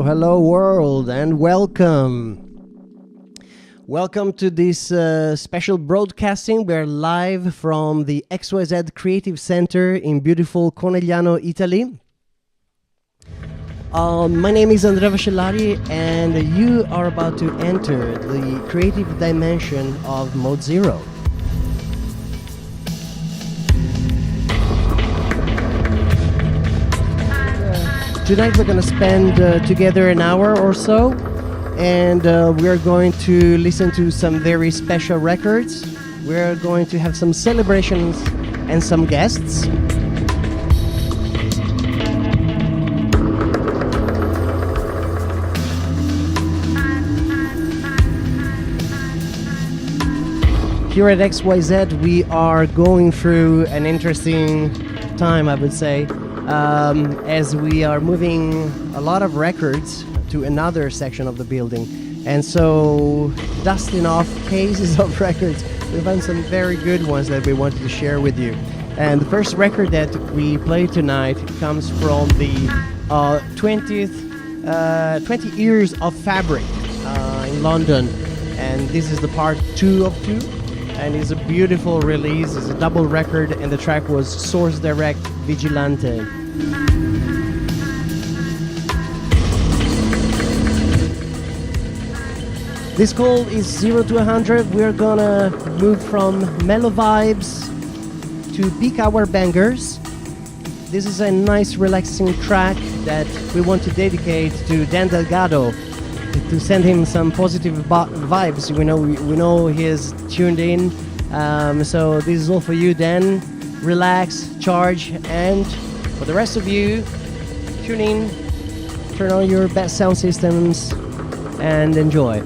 hello world, and welcome. Welcome to this special broadcasting. We're live from the XYZ Creative Center in beautiful Conegliano, Italy. My name is Andrea Vascellari, and you are about to enter the creative dimension of Mode Zero. Tonight we're going to spend together an hour or so, and we're going to listen to some very special records. We're going to have some celebrations and some guests. Here at XYZ we are going through an interesting time, I would say. As we are moving a lot of records to another section of the building, and so dusting off cases of records, we found some very good ones that we wanted to share with you. And the first record that we play tonight comes from the 20 Years of Fabric in London, and this is the part 2 of 2, and it's a beautiful release. It's a double record, and the track was Source Direct Vigilante. This call is 0 to 100. We're gonna move from mellow vibes to peak hour bangers. This is a nice relaxing track that we want to dedicate to Dan Delgado, to send him some positive vibes. We know he is tuned in. So this is all for you, Dan. Relax, charge, and for the rest of you, tune in, turn on your best sound systems, and enjoy.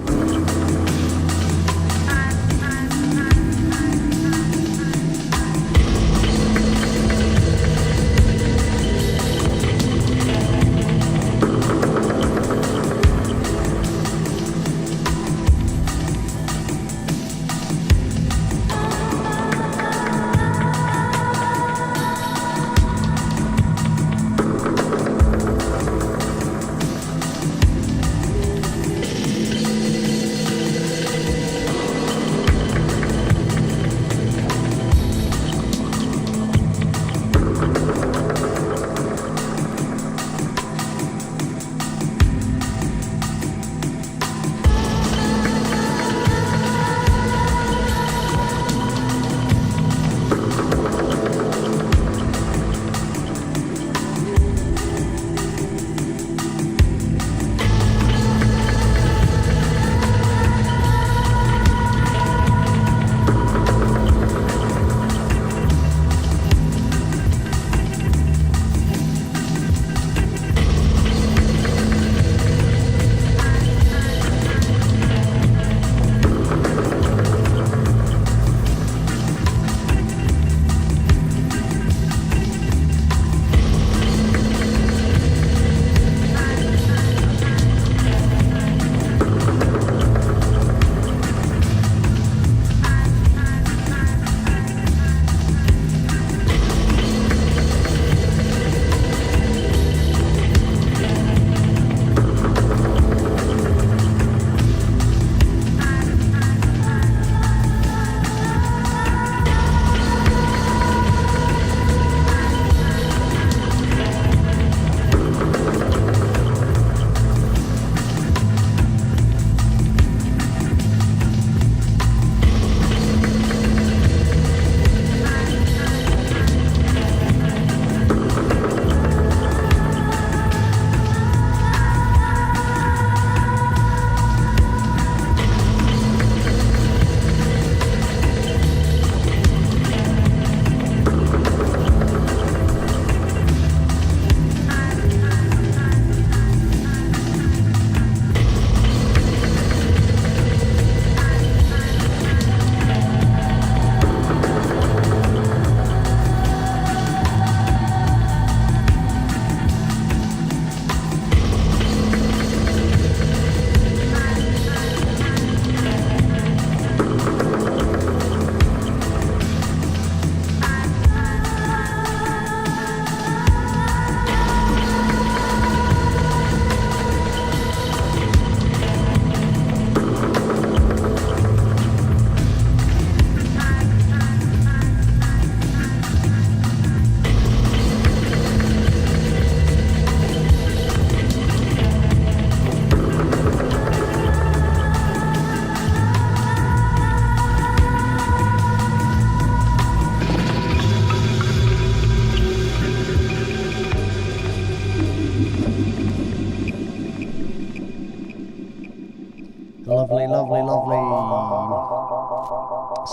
lovely, lovely.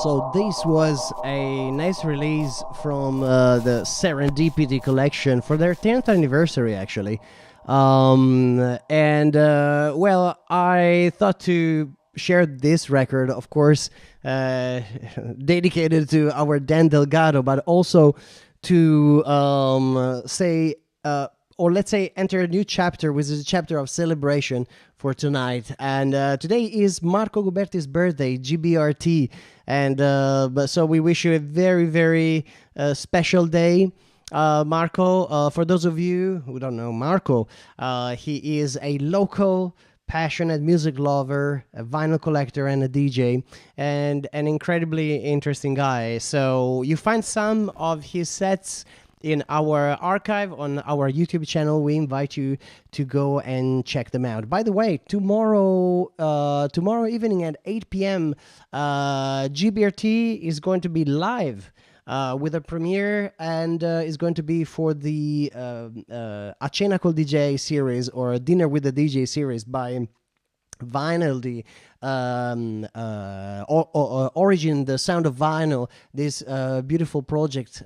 So this was a nice release from the Serendipity collection for their 10th anniversary, actually. And well, I thought to share this record, of course, dedicated to our Dan Delgado, but also to say, or let's say, enter a new chapter, which is a chapter of celebration for tonight. And today is Marco Guberti's birthday, GBRT. And so we wish you a very, very special day. Marco, for those of you who don't know Marco, he is a local passionate music lover, a vinyl collector, and a DJ, and an incredibly interesting guy. So you find some of his sets in our archive on our YouTube channel. We invite you to go and check them out. By the way, tomorrow evening at 8 p.m., GBRT is going to be live with a premiere, and is going to be for the A Cena col DJ series, or a Dinner with the DJ series by Vinyl, the Origin, the Sound of Vinyl, this beautiful project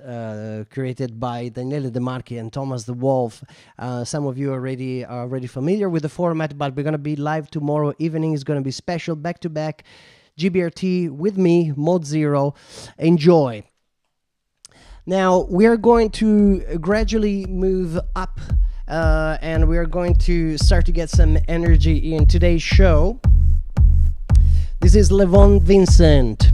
created by Daniele De Marchi and Thomas the Wolf. Some of you are already familiar with the format, but we're going to be live tomorrow evening. It's going to be special, back-to-back GBRT with me, Mod Zero. Enjoy. Now, we are going to gradually move up, and we are going to start to get some energy in today's show. This is Levon Vincent.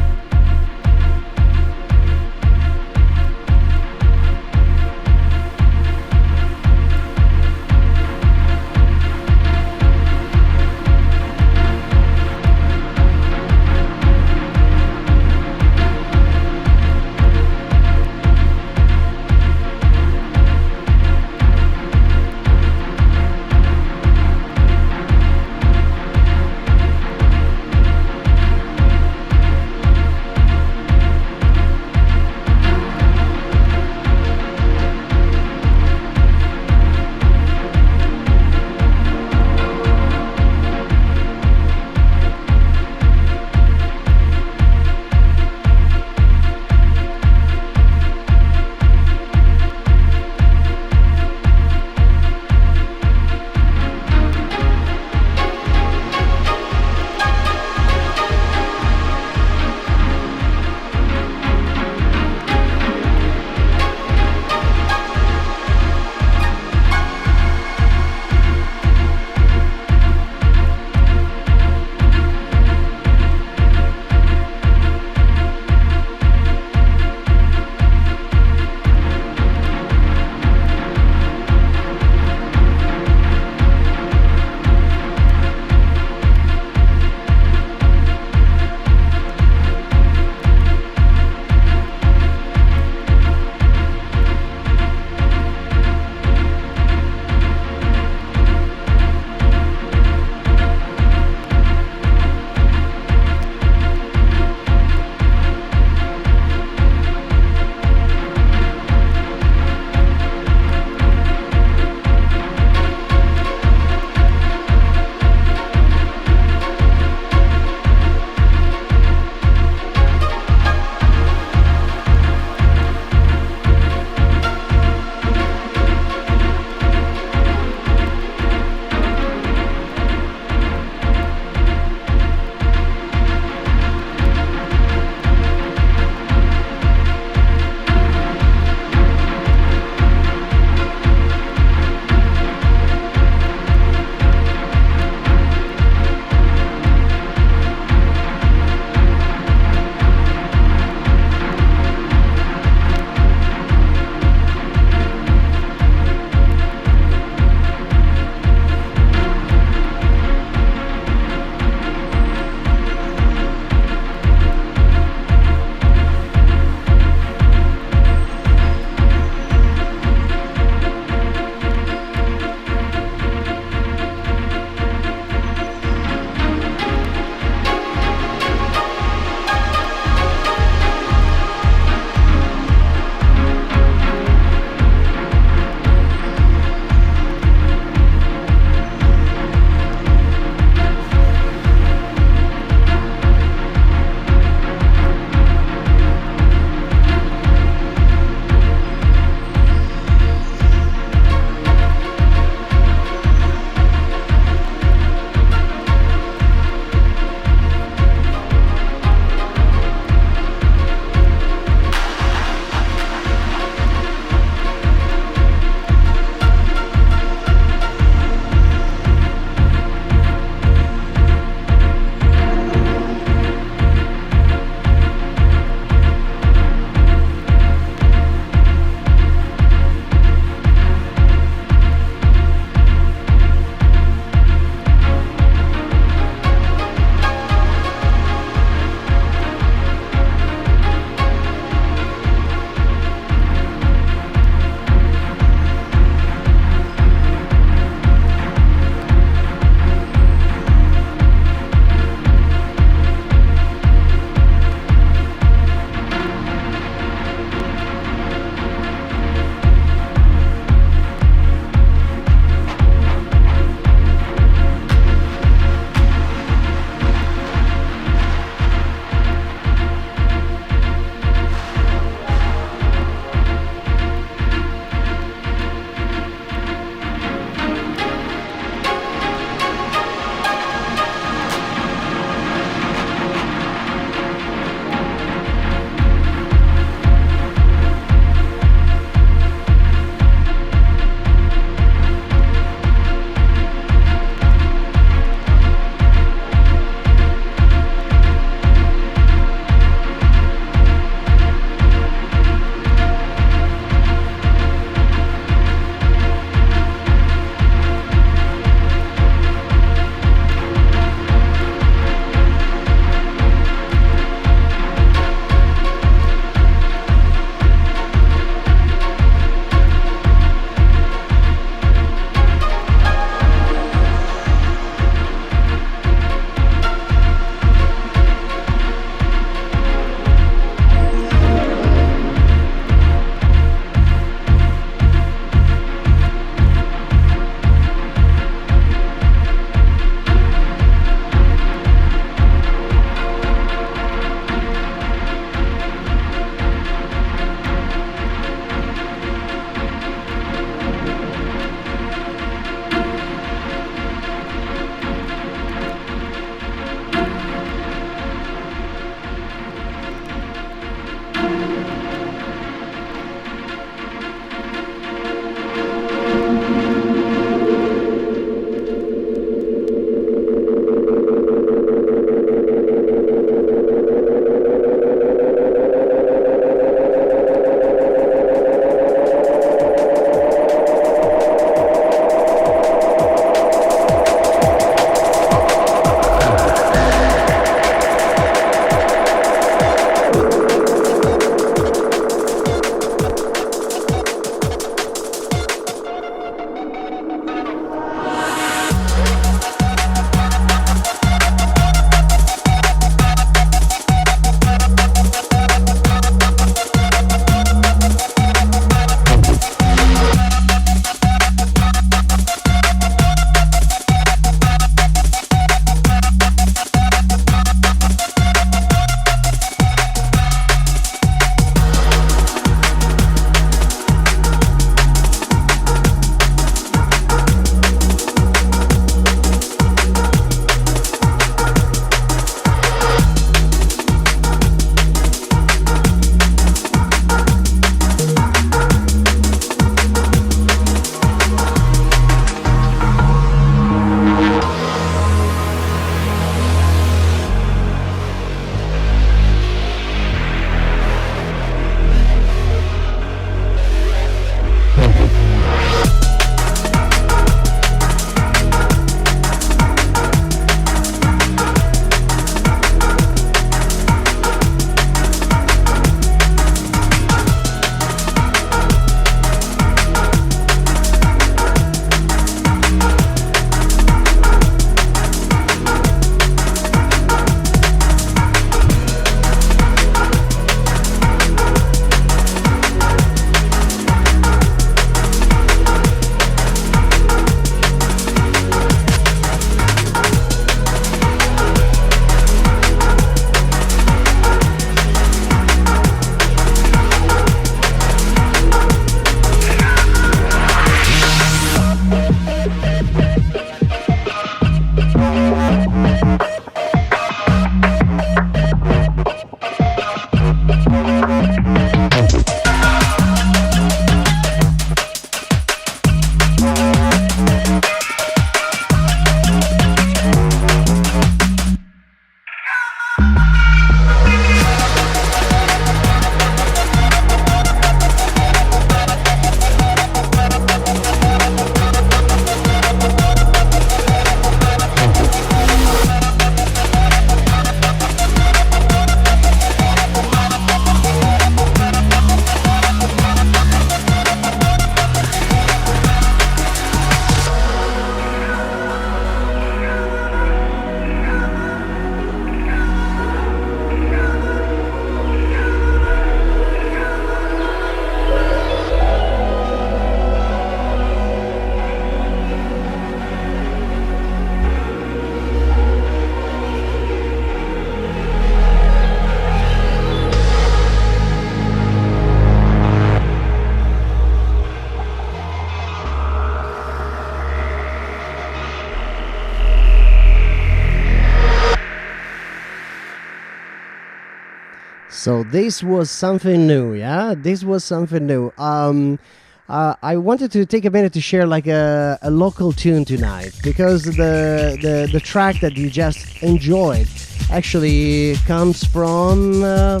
So this was something new, yeah? This was something new. I wanted to take a minute to share like a local tune tonight, because the track that you just enjoyed actually comes from a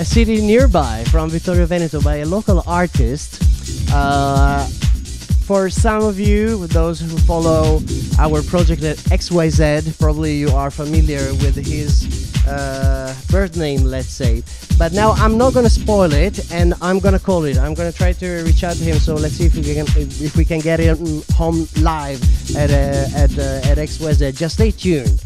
city nearby, from Vittorio Veneto, by a local artist. For some of you, those who follow our project at XYZ, probably you are familiar with his birth name, let's say. But now I'm not gonna spoil it, and I'm gonna call it. I'm gonna try to reach out to him. So let's see if we can get him home live at XYZ. Just stay tuned.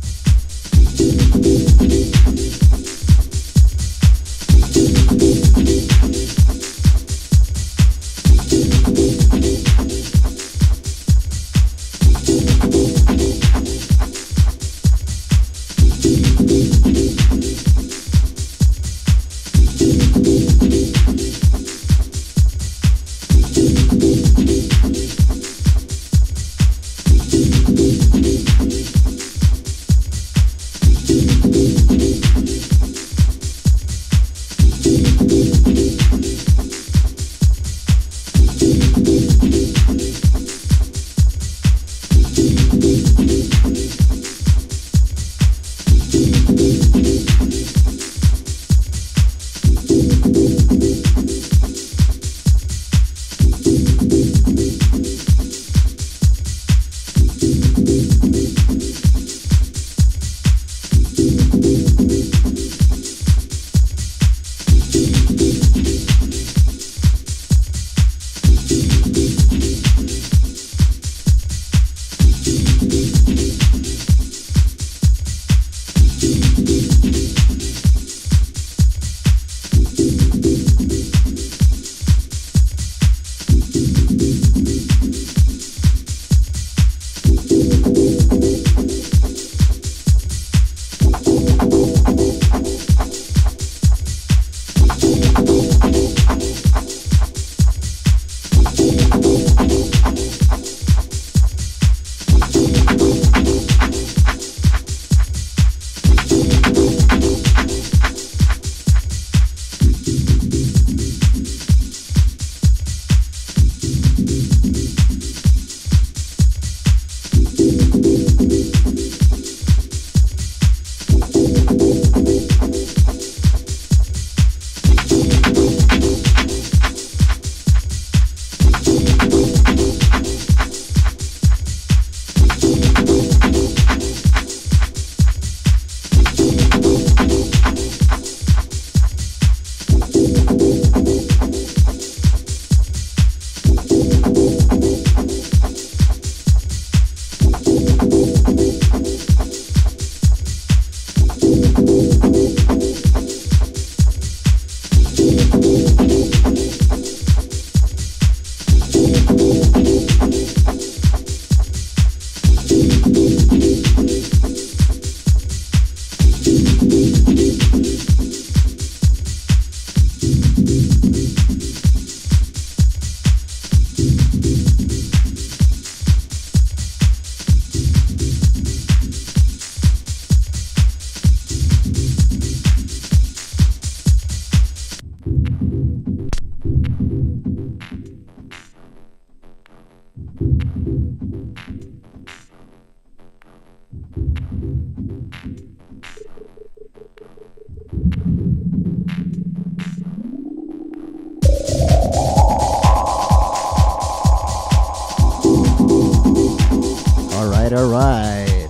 All right.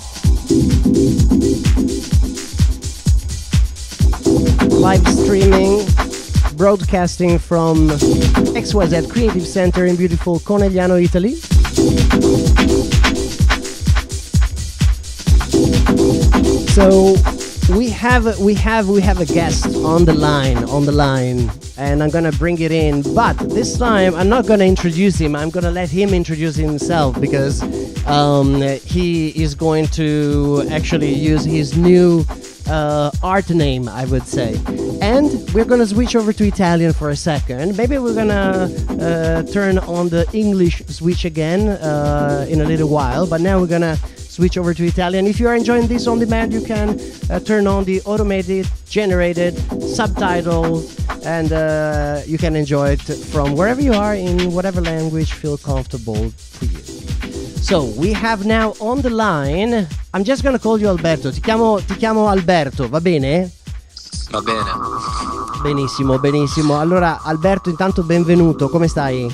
Live streaming, broadcasting from XYZ Creative Center in beautiful Conegliano, Italy. So we have a guest on the line, and I'm gonna bring it in. But this time I'm not gonna introduce him. I'm gonna let him introduce himself, because he is going to actually use his new art name, I would say. And we're gonna switch over to Italian for a second. Maybe we're gonna turn on the English switch again in a little while. But now we're gonna switch over to Italian. If you are enjoying this on demand, you can turn on the automated generated subtitles, and you can enjoy it from wherever you are in whatever language feel comfortable for you. So we have now on the line, I'm just gonna call you Alberto. Ti chiamo Alberto, va bene? Va bene. Benissimo, benissimo. Allora Alberto, intanto benvenuto, come stai?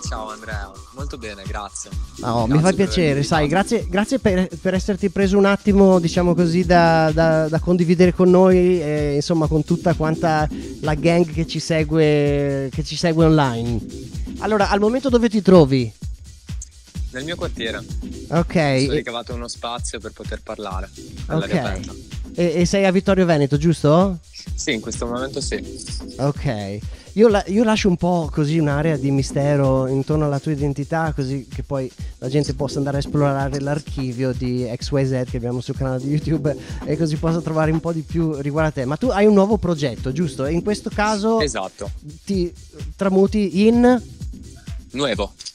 Ciao Andrea, molto bene, grazie. Grazie, mi fa piacere, sai, grazie per esserti preso un attimo, diciamo così, da condividere con noi, insomma, con tutta quanta la gang che ci segue online. Allora, al momento dove ti trovi? Nel mio quartiere. Ok. Ho ricavato uno spazio per poter parlare all'aria aperta. E sei a Vittorio Veneto, giusto? Sì, in questo momento sì. Ok. Io lascio un po' così un'area di mistero intorno alla tua identità, così che poi la gente possa andare a esplorare l'archivio di XYZ che abbiamo sul canale di YouTube, e così possa trovare un po' di più riguardo a te. Ma tu hai un nuovo progetto, giusto? E in questo caso esatto, ti tramuti in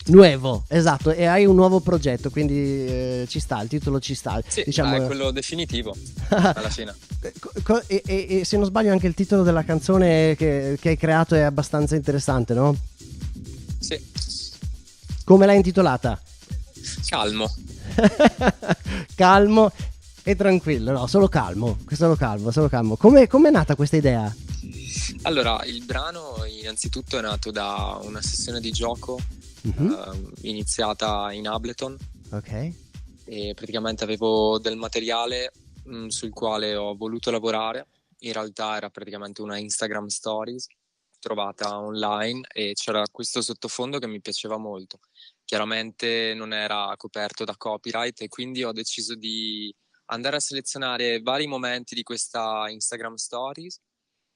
Nuevo, esatto, e hai un nuovo progetto, quindi ci sta, il titolo ci sta. Sì, diciamo, è quello definitivo alla fine. E se non sbaglio anche il titolo della canzone che hai creato è abbastanza interessante, no? Sì. Come l'hai intitolata? Calmo. Calmo e tranquillo, no, solo calmo. Come è nata questa idea? Allora, il brano innanzitutto è nato da una sessione di gioco iniziata in Ableton. Ok. E praticamente avevo del materiale sul quale ho voluto lavorare. In realtà era praticamente una Instagram Stories trovata online, e c'era questo sottofondo che mi piaceva molto. Chiaramente non era coperto da copyright, e quindi ho deciso di andare a selezionare vari momenti di questa Instagram Stories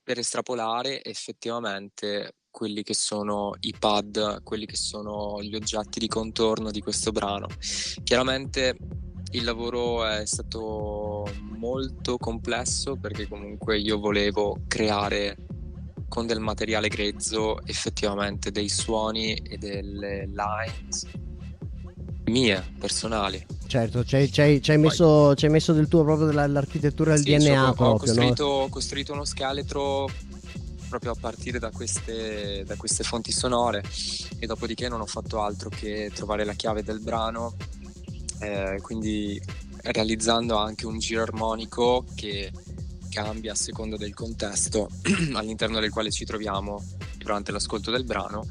per estrapolare effettivamente quelli che sono i pad, quelli che sono gli oggetti di contorno di questo brano. Chiaramente il lavoro è stato molto complesso, perché comunque io volevo creare con del materiale grezzo effettivamente dei suoni e delle lines mie, personali. Certo, ci hai messo del tuo, proprio dell'architettura del DNA proprio, ho costruito uno scheletro proprio a partire da queste fonti sonore, e dopodiché non ho fatto altro che trovare la chiave del brano, quindi realizzando anche un giro armonico che cambia a seconda del contesto all'interno del quale ci troviamo durante l'ascolto del brano.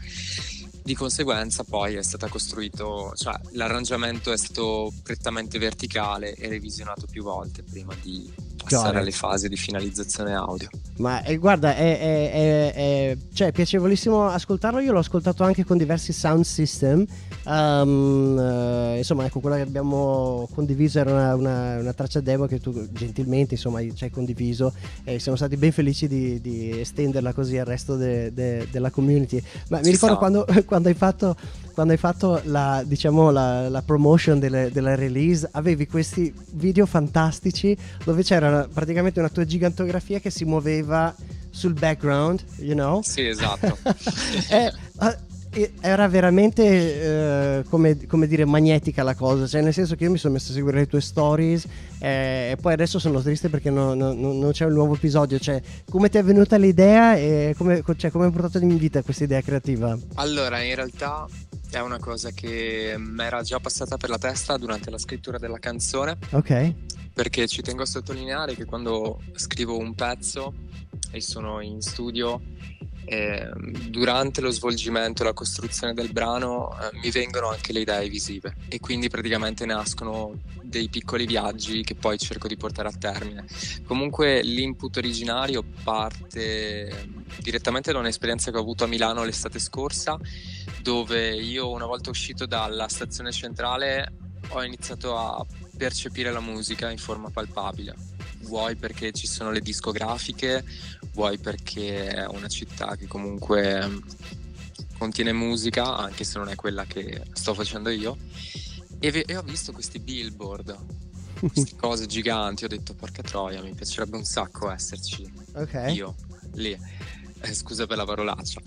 Di conseguenza poi è stata costruito, cioè l'arrangiamento è stato prettamente verticale e revisionato più volte prima di passare alle fasi di finalizzazione audio. Ma guarda, è piacevolissimo ascoltarlo. Io l'ho ascoltato anche con diversi sound system. Insomma, ecco, quella che abbiamo condiviso era una traccia demo che tu gentilmente, insomma, ci hai condiviso, e siamo stati ben felici di estenderla così al resto della community. Ma mi ricordo quando hai fatto la promotion della release, avevi questi video fantastici dove c'era praticamente una tua gigantografia che si muoveva sul background, you know? Sì, esatto. Era veramente come dire, magnetica la cosa, cioè nel senso che io mi sono messo a seguire le tue stories, e poi adesso sono triste perché non c'è un nuovo episodio. Cioè, come ti è venuta l'idea e come hai portato in vita questa idea creativa? Allora, in realtà è una cosa che mi era già passata per la testa durante la scrittura della canzone. Ok. Perché ci tengo a sottolineare che quando scrivo un pezzo e sono in studio, durante lo svolgimento e la costruzione del brano mi vengono anche le idee visive, e quindi praticamente nascono dei piccoli viaggi che poi cerco di portare a termine. Comunque l'input originario parte direttamente da un'esperienza che ho avuto a Milano l'estate scorsa, dove io, una volta uscito dalla stazione centrale, ho iniziato a percepire la musica in forma palpabile. Vuoi perché ci sono le discografiche, vuoi perché è una città che comunque contiene musica, anche se non è quella che sto facendo io, e ho visto questi billboard, queste cose giganti. Ho detto, porca troia, mi piacerebbe un sacco esserci io lì. Scusa per la parolaccia.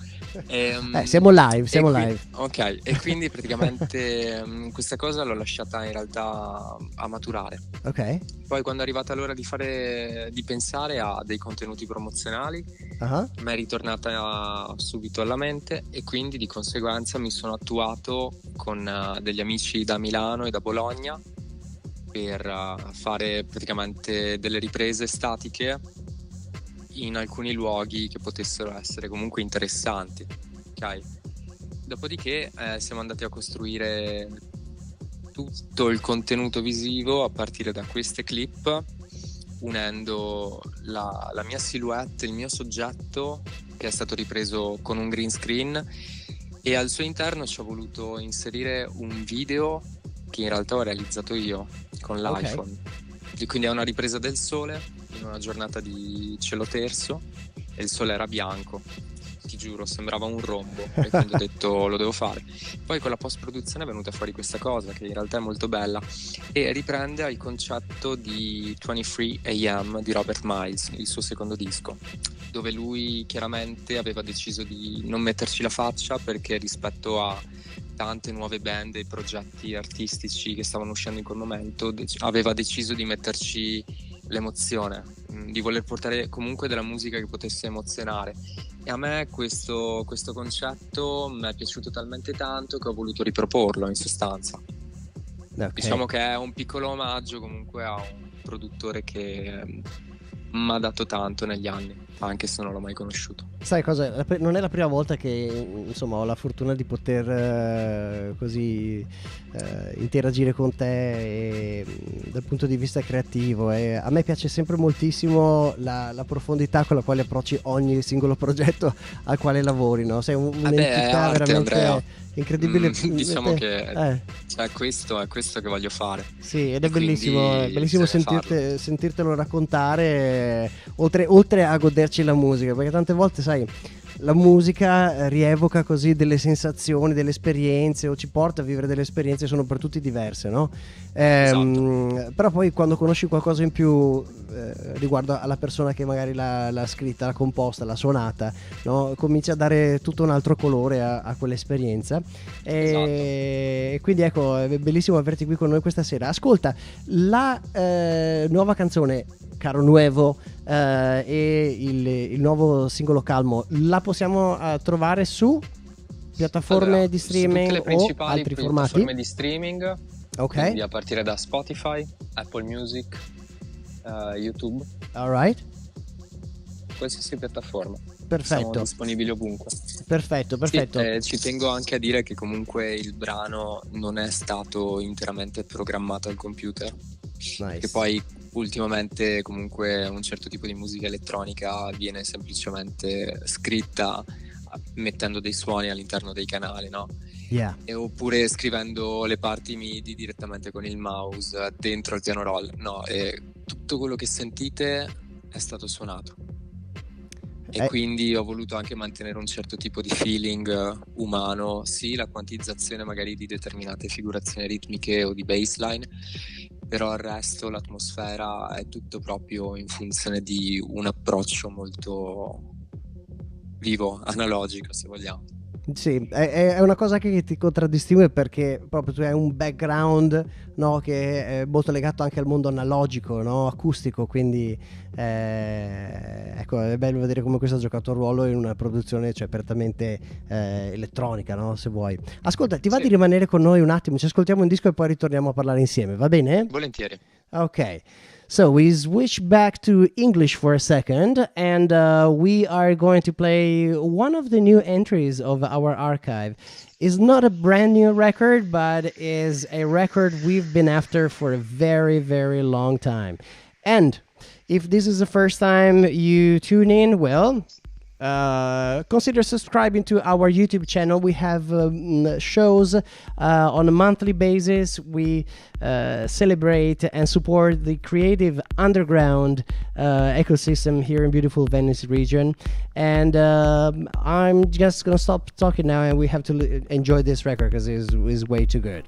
Siamo live, Ok, e quindi praticamente questa cosa l'ho lasciata in realtà a maturare. Ok. Poi quando è arrivata l'ora di pensare a dei contenuti promozionali, Uh-huh. mi è ritornata subito alla mente, e quindi di conseguenza mi sono attuato con degli amici da Milano e da Bologna per fare praticamente delle riprese statiche in alcuni luoghi che potessero essere comunque interessanti, ok? Dopodiché siamo andati a costruire tutto il contenuto visivo a partire da queste clip, unendo la mia silhouette, il mio soggetto, che è stato ripreso con un green screen, e al suo interno ci ho voluto inserire un video che in realtà ho realizzato io con l'iPhone. E quindi è una ripresa del sole in una giornata di cielo terso, e il sole era bianco, ti giuro, sembrava un rombo, e quindi ho detto lo devo fare. Poi con la post-produzione è venuta fuori questa cosa che in realtà è molto bella e riprende al concetto di 23 AM di Robert Miles, il suo secondo disco, dove lui chiaramente aveva deciso di non metterci la faccia, perché rispetto a tante nuove band e progetti artistici che stavano uscendo in quel momento aveva deciso di metterci l'emozione, di voler portare comunque della musica che potesse emozionare, e a me questo concetto mi è piaciuto talmente tanto che ho voluto riproporlo in sostanza. Okay. Diciamo che è un piccolo omaggio comunque a un produttore che mi ha dato tanto negli anni, anche se non l'ho mai conosciuto. Sai cosa? Non è la prima volta che insomma ho la fortuna di poter così interagire con te dal punto di vista creativo, e a me piace sempre moltissimo la profondità con la quale approcci ogni singolo progetto al quale lavori, no? Sei un'entità arte, veramente Andrea. incredibile. Diciamo che cioè, questo è questo che voglio fare. Sì, ed è E bellissimo quindi bisogna sentirtelo raccontare, oltre a goderci la musica, perché tante volte, sai, la musica rievoca così delle sensazioni, delle esperienze, o ci porta a vivere delle esperienze, sono per tutti diverse, no? Esatto. Però poi quando conosci qualcosa in più riguardo alla persona che magari l'ha scritta, l'ha composta, l'ha suonata, no? Comincia a dare tutto un altro colore a quell'esperienza. E quindi ecco, è bellissimo averti qui con noi questa sera. Ascolta, la nuova canzone Caro Nuevo e il nuovo singolo Calmo la possiamo trovare su piattaforme di streaming su tutte le principali o altri piattaforme formati di streaming, quindi a partire da Spotify, Apple Music, YouTube, alright, qualsiasi piattaforma. perfetto, Siamo disponibili ovunque. perfetto. Sì, ci tengo anche a dire che comunque il brano non è stato interamente programmato al computer, nice. che poi ultimamente comunque un certo tipo di musica elettronica viene semplicemente scritta mettendo dei suoni all'interno dei canali, no? Yeah. Oppure scrivendo le parti MIDI direttamente con il mouse dentro il piano roll. No, tutto quello che sentite è stato suonato. E quindi ho voluto anche mantenere un certo tipo di feeling umano, sì, la quantizzazione magari di determinate figurazioni ritmiche o di bassline, però il resto, l'atmosfera, è tutto proprio in funzione di un approccio molto vivo, analogico, se vogliamo. Sì, è una cosa che ti contraddistingue, perché proprio tu hai un background, no, che è molto legato anche al mondo analogico, no, acustico, quindi ecco, è bello vedere come questo ha giocato un ruolo in una produzione, cioè, apertamente elettronica, no, se vuoi. Ascolta, ti va di rimanere con noi un attimo? Ci ascoltiamo un disco e poi ritorniamo a parlare insieme, va bene? Volentieri. Okay, so we switch back to English for a second, and we are going to play one of the new entries of our archive. It's not a brand new record, but is a record we've been after for a very, very long time. And if this is the first time you tune in, well, consider subscribing to our YouTube channel. We have shows on a monthly basis. We celebrate and support the creative underground ecosystem here in beautiful Venice region. And I'm just gonna stop talking now, and we have to enjoy this record because it is way too good.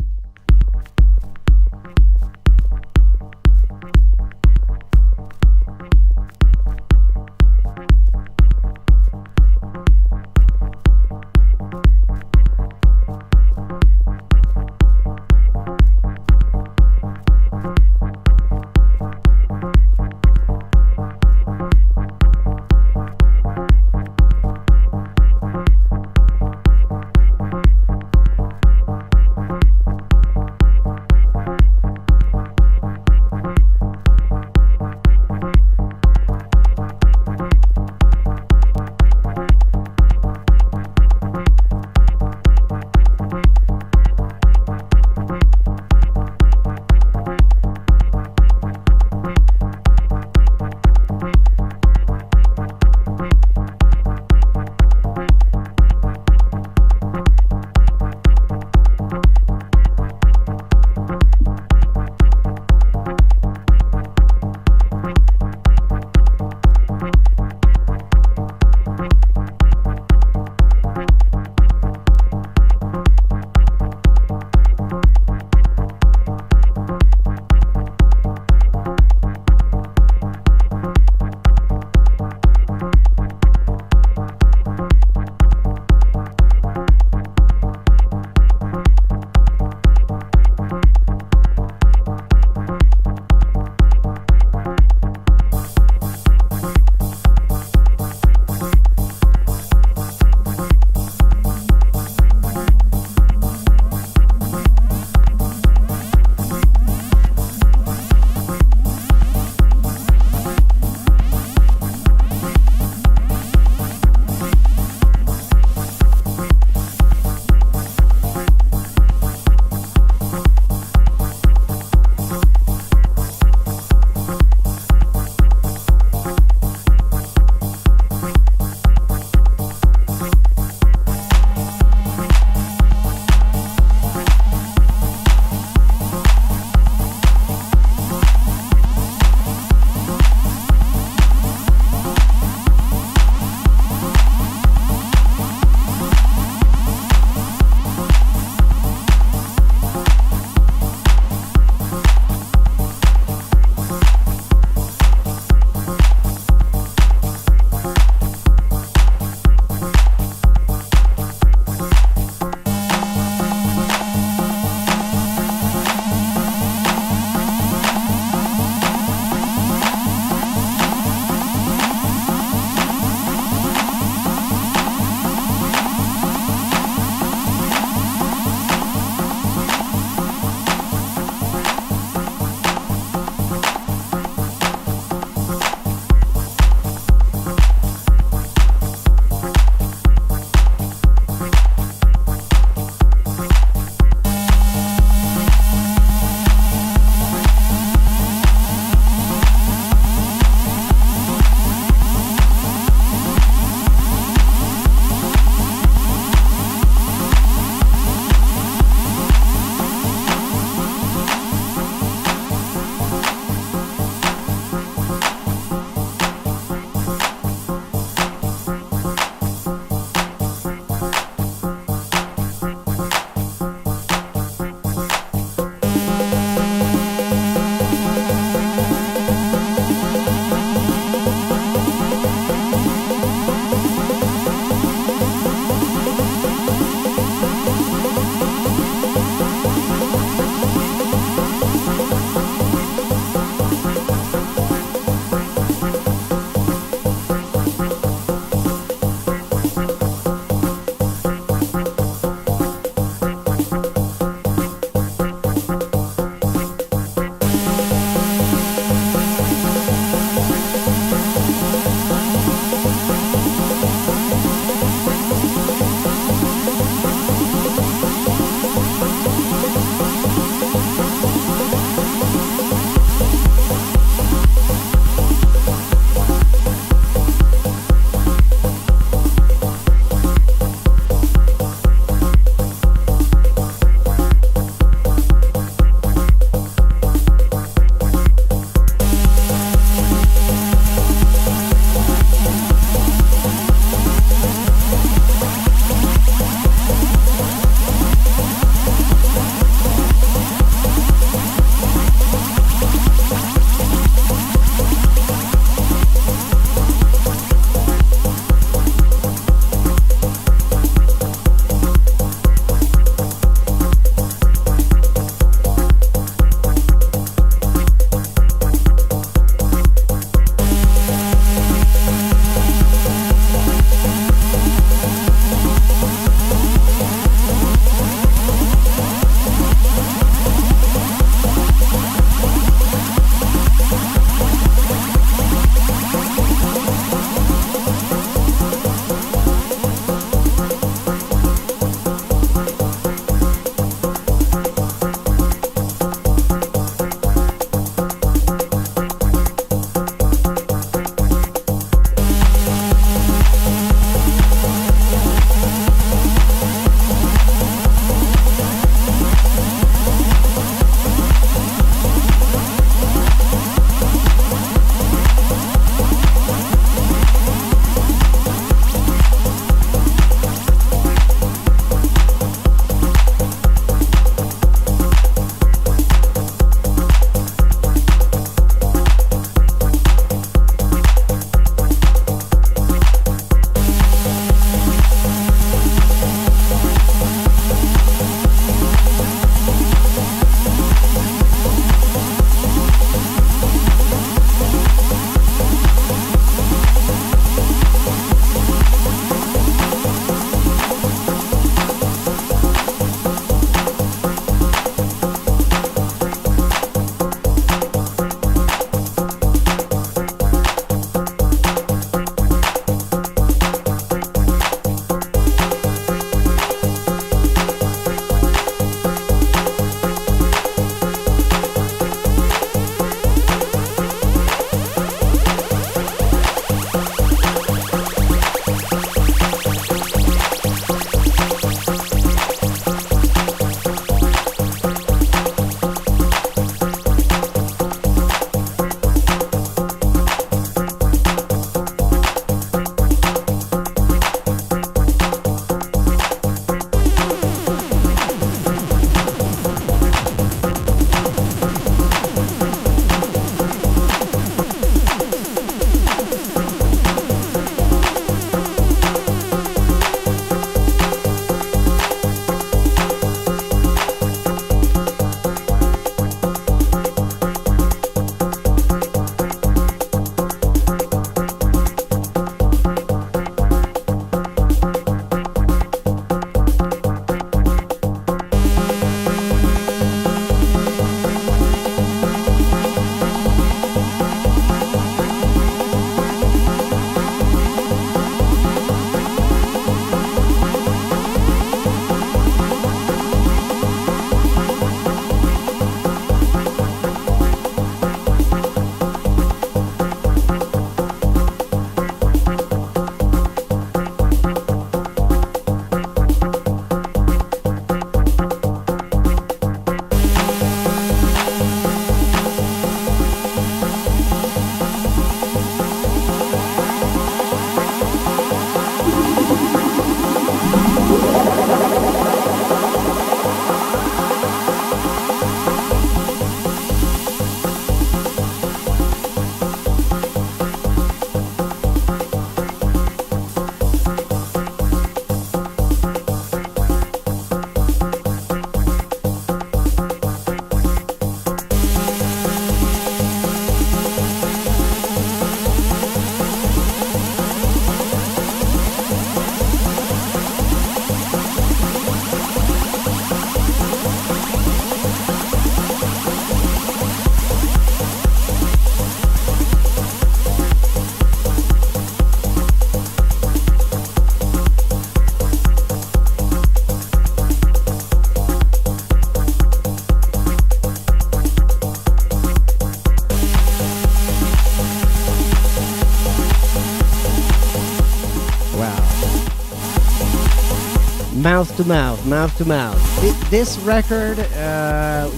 Mouth to mouth, mouth to mouth. This record,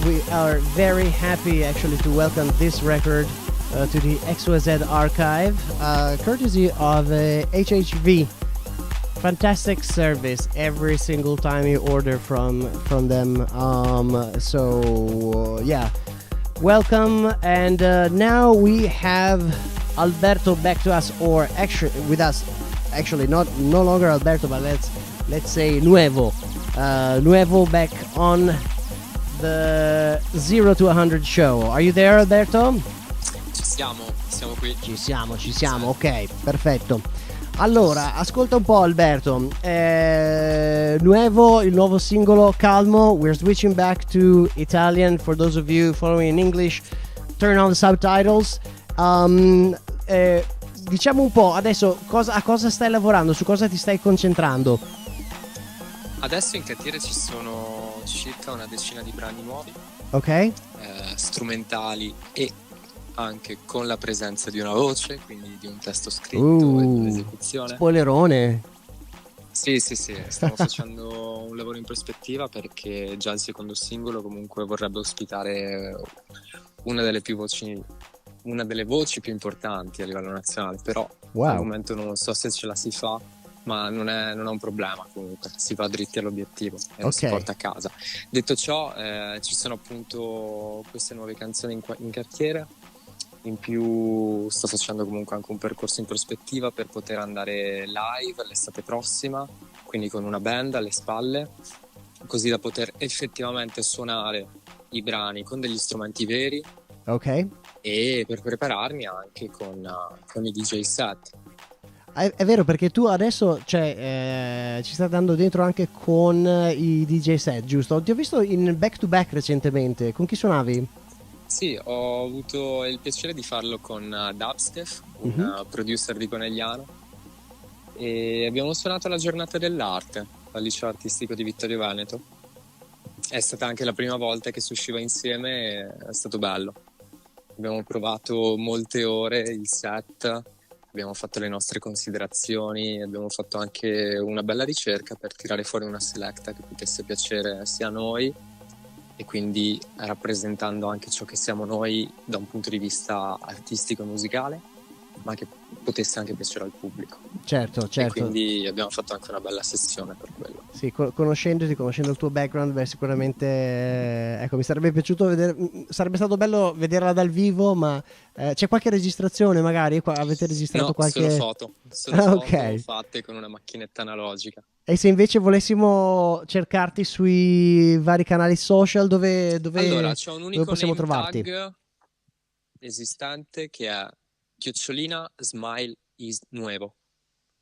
we are very happy actually to welcome this record to the XYZ archive, courtesy of HHV. Fantastic service every single time you order from them. Yeah, welcome. And now we have Alberto back to us, or actually with us. Actually, no longer Alberto, but let's say Nuevo. Nuevo back on the 0 to 100 show. Are you there, Alberto? Siamo qui. Ci siamo, ok, perfetto. Allora, ascolta un po', Alberto. Nuevo, il nuovo singolo, Calmo. We're switching back to Italian for those of you following in English. Turn on the subtitles. Diciamo un po' adesso a cosa stai lavorando, su cosa ti stai concentrando? Adesso in cantiere ci sono circa una decina di brani nuovi, ok, strumentali e anche con la presenza di una voce, quindi di un testo scritto e di un'esecuzione. Spoilerone. Sì, stiamo facendo un lavoro in prospettiva, perché già il secondo singolo comunque vorrebbe ospitare una delle voci più importanti a livello nazionale, però al momento non so se ce la si fa, ma non è un problema, comunque si va dritti all'obiettivo e non si porta a casa. Detto ciò, ci sono appunto queste nuove canzoni in cartiere, in più sto facendo comunque anche un percorso in prospettiva per poter andare live l'estate prossima, quindi con una band alle spalle, così da poter effettivamente suonare i brani con degli strumenti veri. Ok. E per prepararmi anche con i DJ set. È vero, perché tu adesso ci stai dando dentro anche con i DJ set, giusto? Ti ho visto in back to back recentemente. Con chi suonavi? Sì, ho avuto il piacere di farlo con Dubstep, un producer di Conegliano, e abbiamo suonato la giornata dell'arte al liceo artistico di Vittorio Veneto. È stata anche la prima volta che si usciva insieme e è stato bello. Abbiamo provato molte ore il set, abbiamo fatto le nostre considerazioni, abbiamo fatto anche una bella ricerca per tirare fuori una selecta che potesse piacere sia a noi, e quindi rappresentando anche ciò che siamo noi da un punto di vista artistico e musicale, ma che potesse anche piacere al pubblico. Certo. E quindi abbiamo fatto anche una bella sessione per quello. Sì, conoscendo il tuo background, sicuramente ecco, mi sarebbe piaciuto sarebbe stato bello vederla dal vivo, ma c'è qualche registrazione magari? Avete registrato qualche... Solo foto fatte con una macchinetta analogica. E se invece volessimo cercarti sui vari canali social, dove c'è un unico possiamo trovarti? Tag esistente che è @smile is nuevo.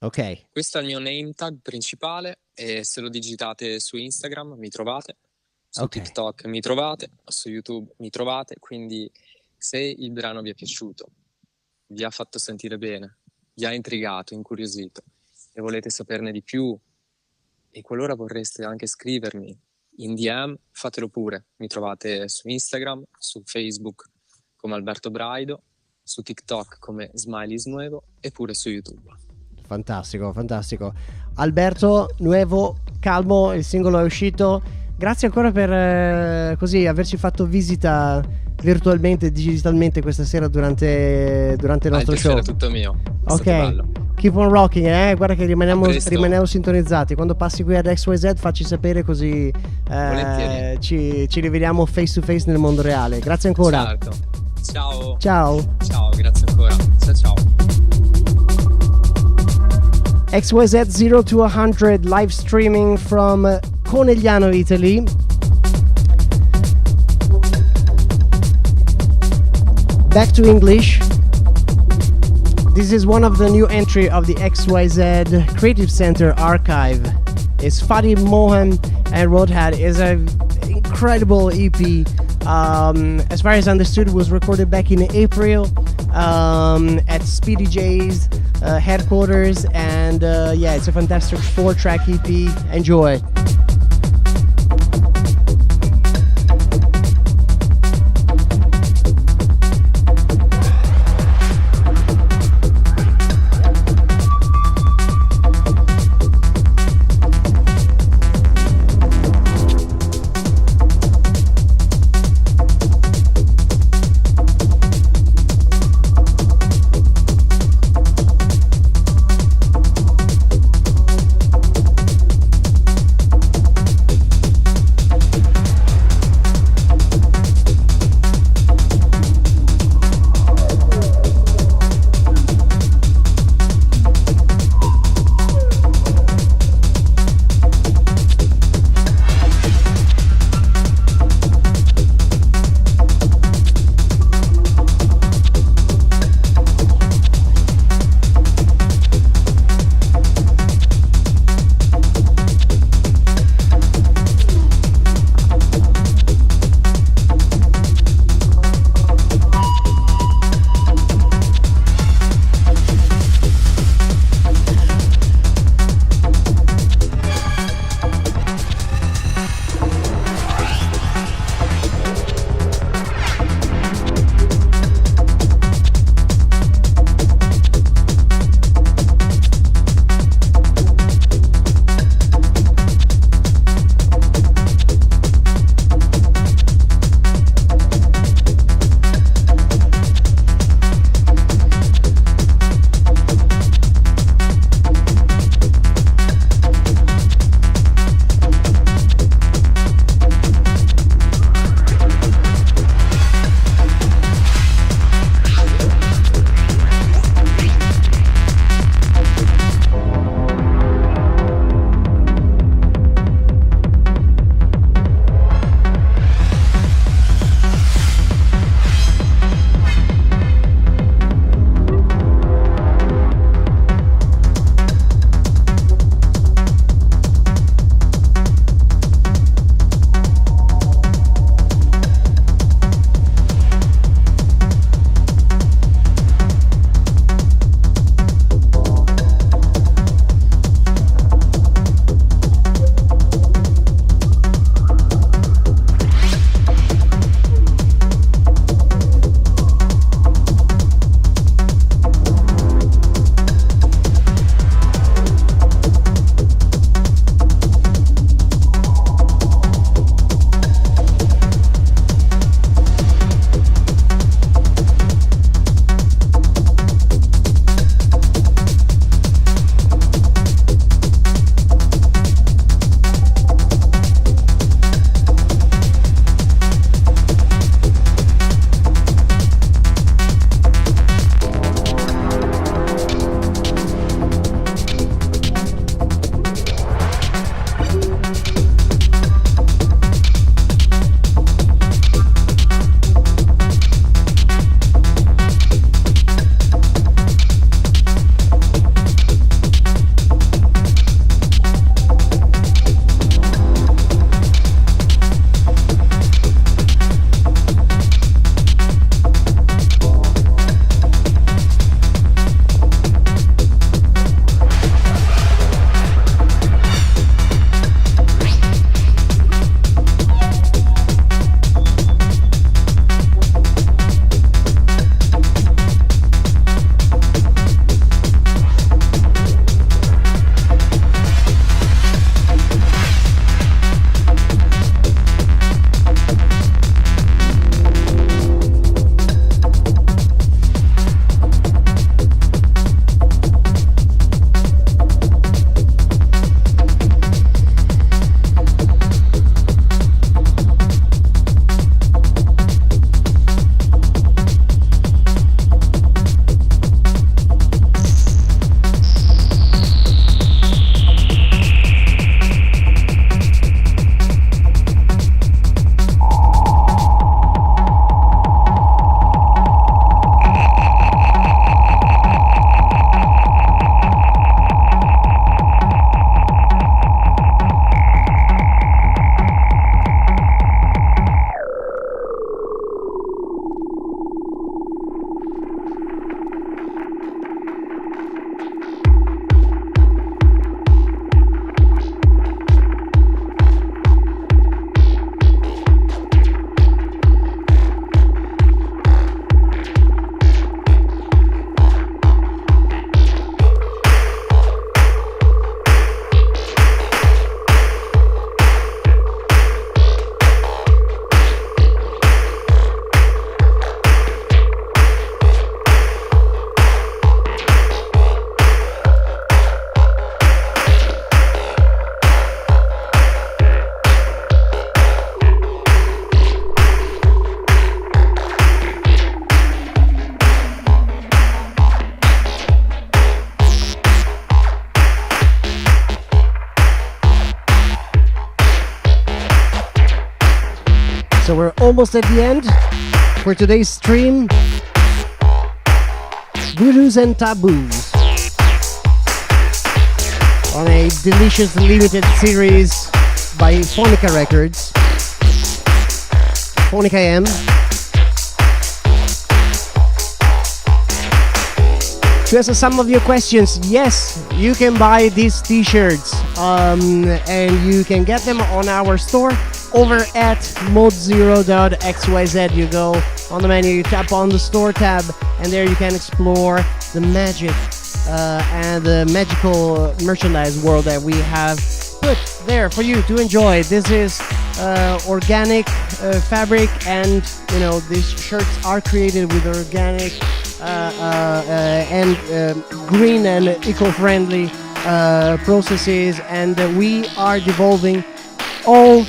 Ok. Questo è il mio name tag principale, e se lo digitate su Instagram mi trovate, su TikTok mi trovate, su YouTube mi trovate, quindi se il brano vi è piaciuto, vi ha fatto sentire bene, vi ha intrigato, incuriosito e volete saperne di più, e qualora vorreste anche scrivermi in DM, fatelo pure. Mi trovate su Instagram, su Facebook come Alberto Braido, su TikTok come Smile is Nuevo e pure su YouTube. Fantastico. Alberto, Nuevo, Calmo, il singolo è uscito. Grazie ancora per così averci fatto visita virtualmente, digitalmente questa sera durante il nostro show. È tutto mio. Ok, keep on rocking, guarda che rimaniamo sintonizzati. Quando passi qui ad XYZ facci sapere, così ci rivediamo face to face nel mondo reale. Grazie ancora. Certo. Ciao. Ciao, grazie ancora. Ciao. XYZ 0 to 100 live streaming from Conegliano, Italy. Back to English. This is one of the new entry of the XYZ Creative Center archive. It's Fadi Mohan and Roadhead. Is an incredible EP. As far as understood, it was recorded back in April at Speedy J's headquarters, and it's a fantastic 4-track EP. Enjoy. So we're almost at the end for today's stream. Voodoos and Taboos on a delicious limited series by Phonica Records. Phonica M. To answer some of your questions, yes, you can buy these t-shirts and you can get them on our store over at modezero.xyz. You go on the menu, you tap on the store tab, and there you can explore the magic and the magical merchandise world that we have put there for you to enjoy. This is organic fabric, and you know, these shirts are created with organic and green and eco-friendly processes, and we are devolving all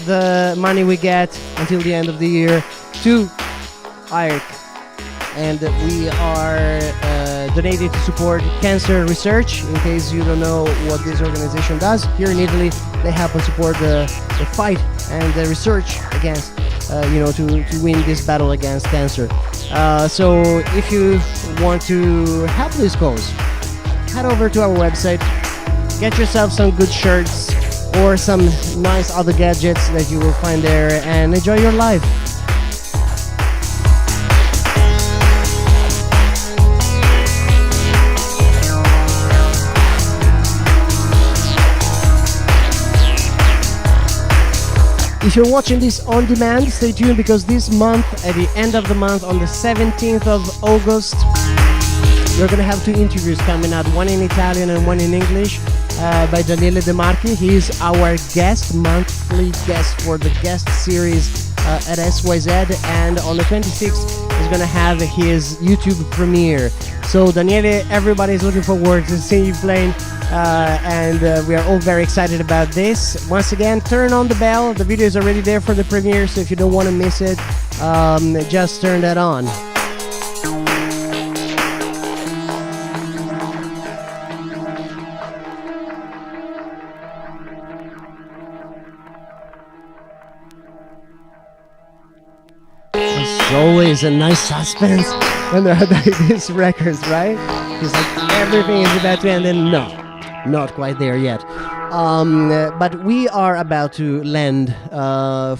the money we get until the end of the year to IRC, and we are donated to support cancer research. In case you don't know what this organization does, here in Italy they help us support the fight and the research against to win this battle against cancer. So if you want to help this cause, head over to our website, get yourself some good shirts or some nice other gadgets that you will find there, and enjoy your life. If you're watching this on demand, stay tuned, because this month, at the end of the month, on the 17th of August, we're going to have two interviews coming out, one in Italian and one in English, by Daniele De Marchi. He's our monthly guest for the guest series at XYZ, and on the 26th, he's going to have his YouTube premiere. So Daniele, everybody's looking forward to seeing you playing. And we are all very excited about this. Once again, turn on the bell. The video is already there for the premiere, so if you don't want to miss it, just turn that on. It's always a nice suspense when there are like these records, right? It's like everything is about to end, and no. Not quite there yet. But we are about to land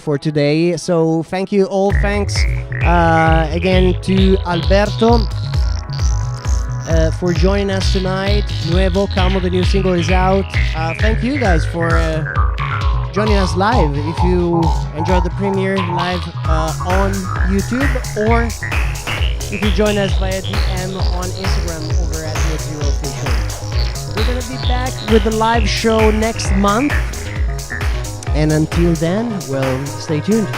for today. So thank you all. Thanks again to Alberto for joining us tonight. Nuevo Calmo, the new single, is out. Thank you guys for joining us live. If you enjoyed the premiere live on YouTube, or if you join us via DM on Instagram over at ModZeroOfficial. We're going to be back with the live show next month. And until then, well, stay tuned.